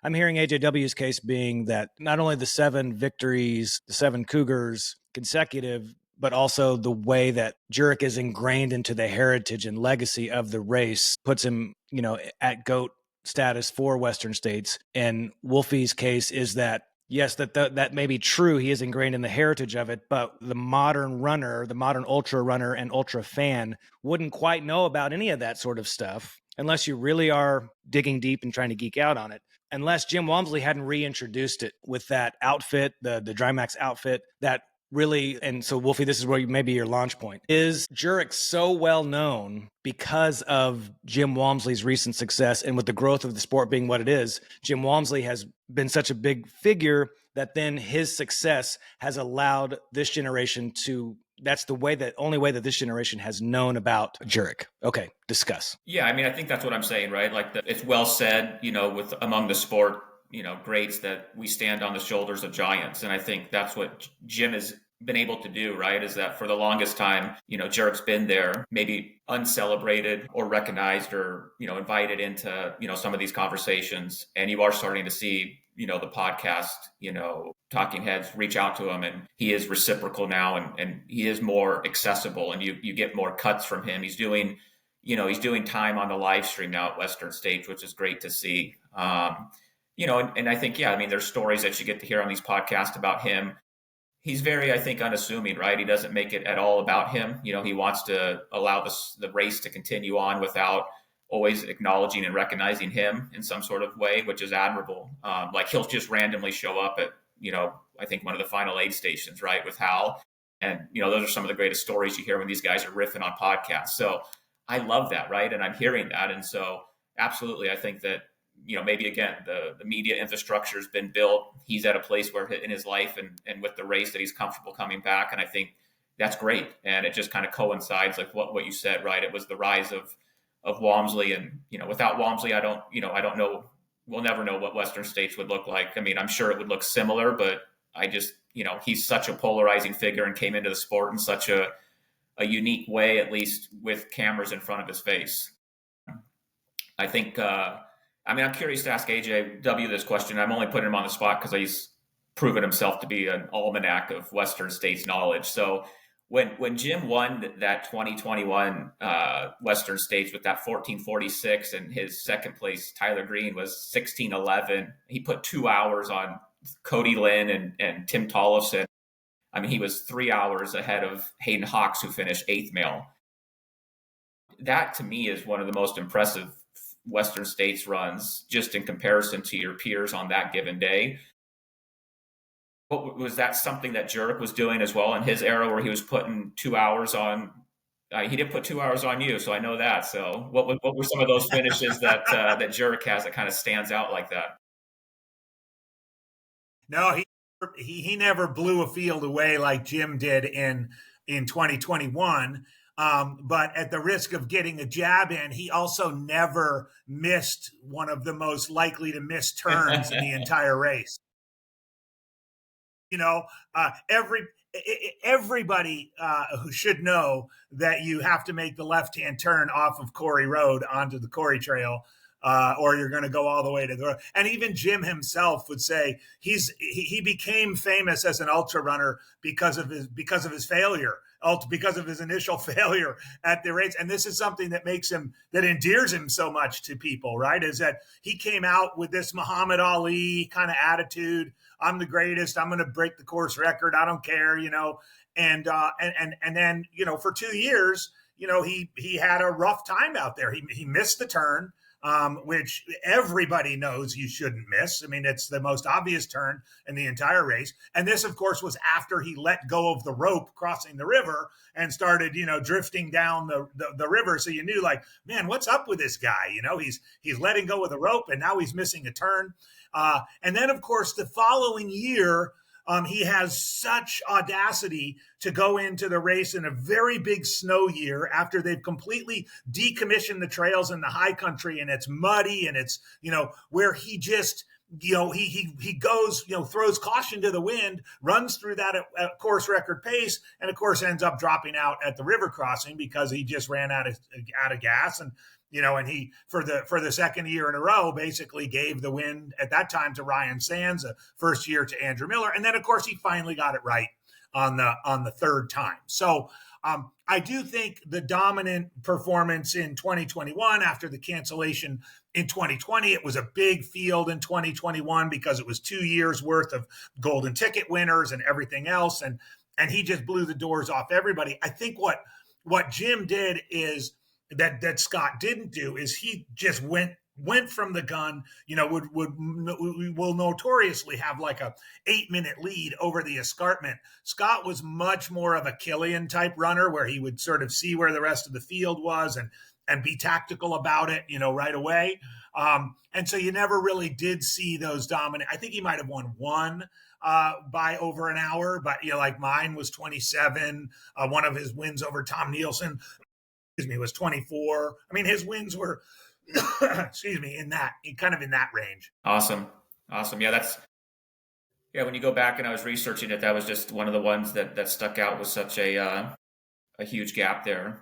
I'm hearing AJW's case being that not only the 7 victories, the 7 Cougars consecutive, but also the way that Jurek is ingrained into the heritage and legacy of the race puts him, at GOAT status for Western States. And Wolfie's case is that, yes, that may be true. He is ingrained in the heritage of it, but the modern runner, the modern ultra runner and ultra fan wouldn't quite know about any of that sort of stuff unless you really are digging deep and trying to geek out on it. Unless Jim Walmsley hadn't reintroduced it with that outfit, the Drymax outfit, that really, and so Wolfie, this is where maybe your launch point is. Jurek so well known because of Jim Walmsley's recent success, and with the growth of the sport being what it is, Jim Walmsley has been such a big figure that then his success has allowed this generation to, that's the only way that this generation has known about Jurek. Okay, discuss. Yeah, I mean, I think that's what I'm saying, right? Like, it's well said, with among the sport, greats, that we stand on the shoulders of giants. And I think that's what Jim has been able to do, right? Is that for the longest time, Jurek's been there, maybe uncelebrated or recognized or, invited into, some of these conversations. And you are starting to see, the podcast, talking heads reach out to him, and he is reciprocal now, and he is more accessible, and you get more cuts from him. He's doing time on the live stream now at Western States, which is great to see. And I think, there's stories that you get to hear on these podcasts about him. He's very, I think, unassuming, right? He doesn't make it at all about him. He wants to allow the race to continue on without always acknowledging and recognizing him in some sort of way, which is admirable. Like, he'll just randomly show up at, I think one of the final aid stations, right, with Hal. And, those are some of the greatest stories you hear when these guys are riffing on podcasts. So I love that, right? And I'm hearing that. And so absolutely, I think that, maybe again, the media infrastructure has been built. He's at a place where in his life and with the race that he's comfortable coming back. And I think that's great. And it just kind of coincides like what you said, right? It was the rise of Walmsley, and, without Walmsley, I don't know. We'll never know what Western States would look like. I mean, I'm sure it would look similar, but I just, he's such a polarizing figure and came into the sport in such a unique way, at least with cameras in front of his face. I think, I'm curious to ask AJW this question. I'm only putting him on the spot because he's proven himself to be an almanac of Western States knowledge. So when Jim won that 2021 Western States with that 1446, and his second place, Tyler Green, was 1611, he put 2 hours on Cody Lynn and Tim Tollefson. I mean, he was 3 hours ahead of Hayden Hawks, who finished 8th male. That, to me, is one of the most impressive Western States runs, just in comparison to your peers on that given day. Was that something that Jurek was doing as well in his era, where he was putting 2 hours on? He did put 2 hours on you, so I know that. So what were some of those finishes that Jurek has that kind of stands out like that? No, he never blew a field away like Jim did in 2021. But at the risk of getting a jab in, he also never missed one of the most likely to miss turns in the entire race. Everybody who should know that you have to make the left-hand turn off of Corey Road onto the Corey Trail, or you're going to go all the way to the road. And even Jim himself would say he became famous as an ultra runner because of his failure, because of his initial failure at the race. And this is something that that endears him so much to people, right? Is that he came out with this Muhammad Ali kind of attitude. I'm the greatest. I'm going to break the course record. I don't care, and then, for 2 years, he had a rough time out there. He missed the turn, which everybody knows you shouldn't miss. I mean, it's the most obvious turn in the entire race. And this, of course, was after he let go of the rope crossing the river and started, drifting down the river. So you knew, like, man, what's up with this guy? He's letting go of the rope, and now he's missing a turn. And then, of course, the following year, he has such audacity to go into the race in a very big snow year after they've completely decommissioned the trails in the high country, and it's muddy, and it's, where he just, he goes, throws caution to the wind, runs through that at course record pace, and of course ends up dropping out at the river crossing because he just ran out of gas. And he for the second year in a row basically gave the win at that time to Ryan Sands, the first year to Andrew Miller, and then of course he finally got it right on the third time. So I do think the dominant performance in 2021 after the cancellation in 2020, it was a big field in 2021 because it was 2 years worth of golden ticket winners and everything else, and he just blew the doors off everybody. I think what Jim did is that Scott didn't do is he just went from the gun. Will notoriously have like a 8-minute lead over the escarpment. Scott was much more of a Killian type runner where he would sort of see where the rest of the field was and be tactical about it, right away. And so you never really did see those dominant. I think he might have won one by over an hour, but like mine was 27. One of his wins over Tom Nielsen, was 24. I mean, his wins were, in that range. Awesome. Yeah, when you go back and I was researching it, that was just one of the ones that stuck out with such a huge gap there.